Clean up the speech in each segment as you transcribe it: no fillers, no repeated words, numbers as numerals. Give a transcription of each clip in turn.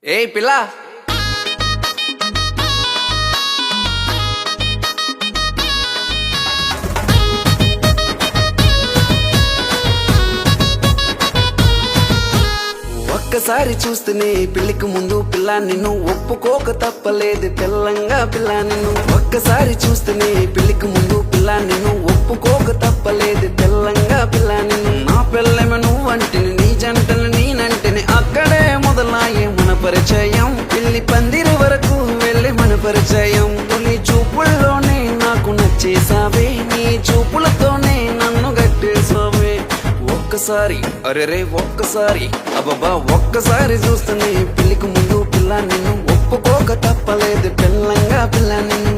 ఏయ్ పిల్ల, ఒక్కసారి చూస్తేనే పెళ్లికి ముందు పిల్ల నిన్ను ఒప్పుకోక తప్పలేదు తెల్లంగా పిల్ల నిన్ను. ఒక్కసారి చూస్తేనే పెళ్లికి ముందు పిల్ల నిన్ను ఒప్పుకోక తప్పలేదు తెల్లంగా పిల్ల నిన్ను. నా పిల్లమే నువ్వంటిని, నీ జంటని నేనంటిని, అక్కడే మొదలాయే మన పరిచయం. పెళ్లి పందిరి వరకు వెళ్ళి మన పరిచయం. తొలి చూపుల్లోనే నాకు నచ్చేసావే, నీ చూపులతోనే నన్ను గట్టేసావే. ఒక్కసారి అరెరే ఒక్కసారి అబ్బబ్బా ఒక్కసారి చూస్తేనే పెళ్లికి ముందు పిల్ల నిన్ను ఒప్పుకోక తప్పలేదు పిల్లంగా పిల్ల నిన్ను.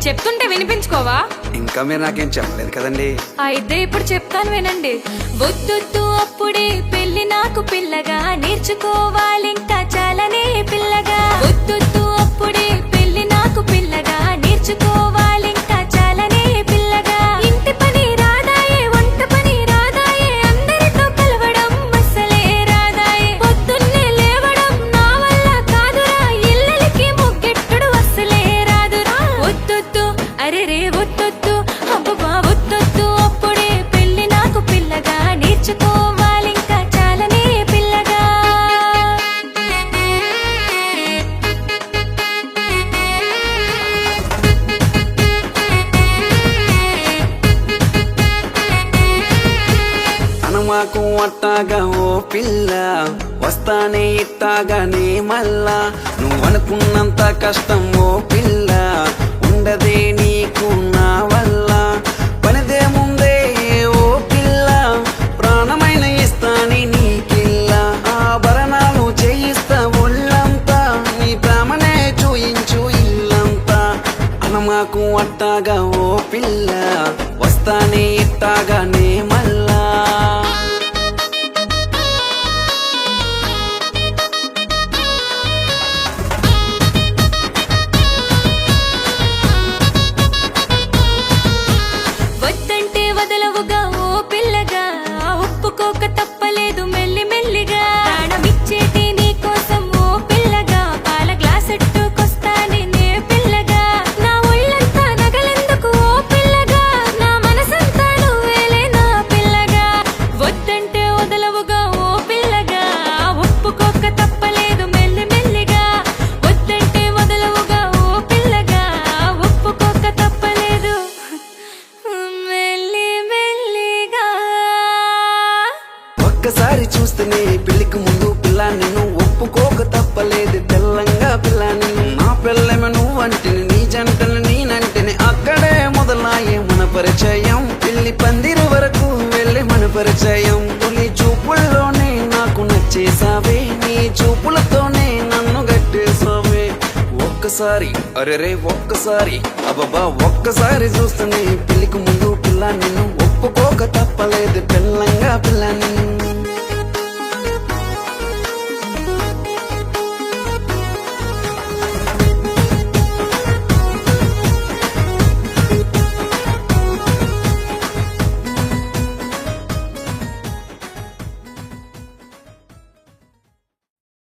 చెప్తుంటే వినిపించుకోవా? ఇంకా మీరు నాకేం చెప్పలేదు కదండి. అయితే ఇప్పుడు చెప్తాను వినండి. వద్దొద్దు అప్పుడే పెళ్లి నాకు పిల్లగా, నేర్చుకోవాలింకా చాలానే పిల్లగా. వద్దొద్దు అప్పుడే పెళ్లి నాకు పిల్లగా, నేర్చుకోవాలింకా చాలానే పిల్లగా. ఇంటి పని రాదాయే, వంట పని రాదాయే, అందరితో కలవడం అస్సలే రాదాయే. పొద్దున్నే లేవడం నా వల్ల కాదురా, ఇళ్ళకి ముగ్గెట్టుడు అస్సలే రాదురా. వద్దొద్దు అరెరే వద్దొద్దు అబ్బబ్బా వద్దొద్దు అప్పుడే పెళ్లి నాకు పిల్లగా, నేర్చుకోవాలింకా చాలానే పిల్లగా. అనమాకు అట్టాగా ఓ పిల్ల, వస్తానే ఇట్టాగానే మళ్ళా. నువ్వనుకున్నంత కష్టం ఓ పిల్ల ఉండదే నీకు నా వల్ల. పనిదే ముందే ఓ పిల్ల, ప్రాణమైన ఇస్తాని నీకిల్ల. ఆభరణాలు చేయిస్తా ఒళ్ళంతా, నీ ప్రేమనే చూయించు ఇల్లంతా. అనమాకు అట్టాగా ఓ పిల్ల, వస్తానే ఇట్టాగానే మళ్ళా. వద్దంటే వదలవుగా ఓ పిల్లగా, ఒప్పుకోక తప్పలేదు మెల్లి మెల్లిగా. ప్రాణమిచ్చేటి నీ కోసం ఓ పిల్లగా, పాల గ్లాసెట్టుకొస్తానే నే పిల్లగా. నా ఒళ్ళంతా నగలెందుకు ఓ పిల్లగా, నా మనసంతా నువ్వేలే నా పిల్లగా. వద్దంటే వదలవుగా ఓ పిల్లగా, ఒప్పుకోక తప్పలేదు మెల్లి మెల్లిగా. వద్దంటే వదలవుగా ఓ పిల్లగా, ఒప్పుకోక తప్పలేదు మెల్లి మెల్లిగా. ఒక్కసారి చూస్తేనే పెళ్లికి ముందు పిల్ల నిన్ను ఒప్పుకోక తప్పలేదు తెల్లంగా పిల్ల నిన్ను. నా పిల్లమే నువ్వంటిని, నీ జంటని నేనంటిని, అక్కడే మొదలాయే మన పరిచయం. పెళ్లి పందిరి వరకు వెళ్ళి మన పరిచయం. తొలి చూపుల్లోనే నాకు నచ్చేసావే, నీ చూపులతోనే నన్ను గట్టేసావే. ఒక్కసారి అరెరే ఒక్కసారి అబ్బబ్బా ఒక్కసారి చూస్తేనే పెళ్లికి ముందు పిల్ల నిన్ను ఒప్పుకోక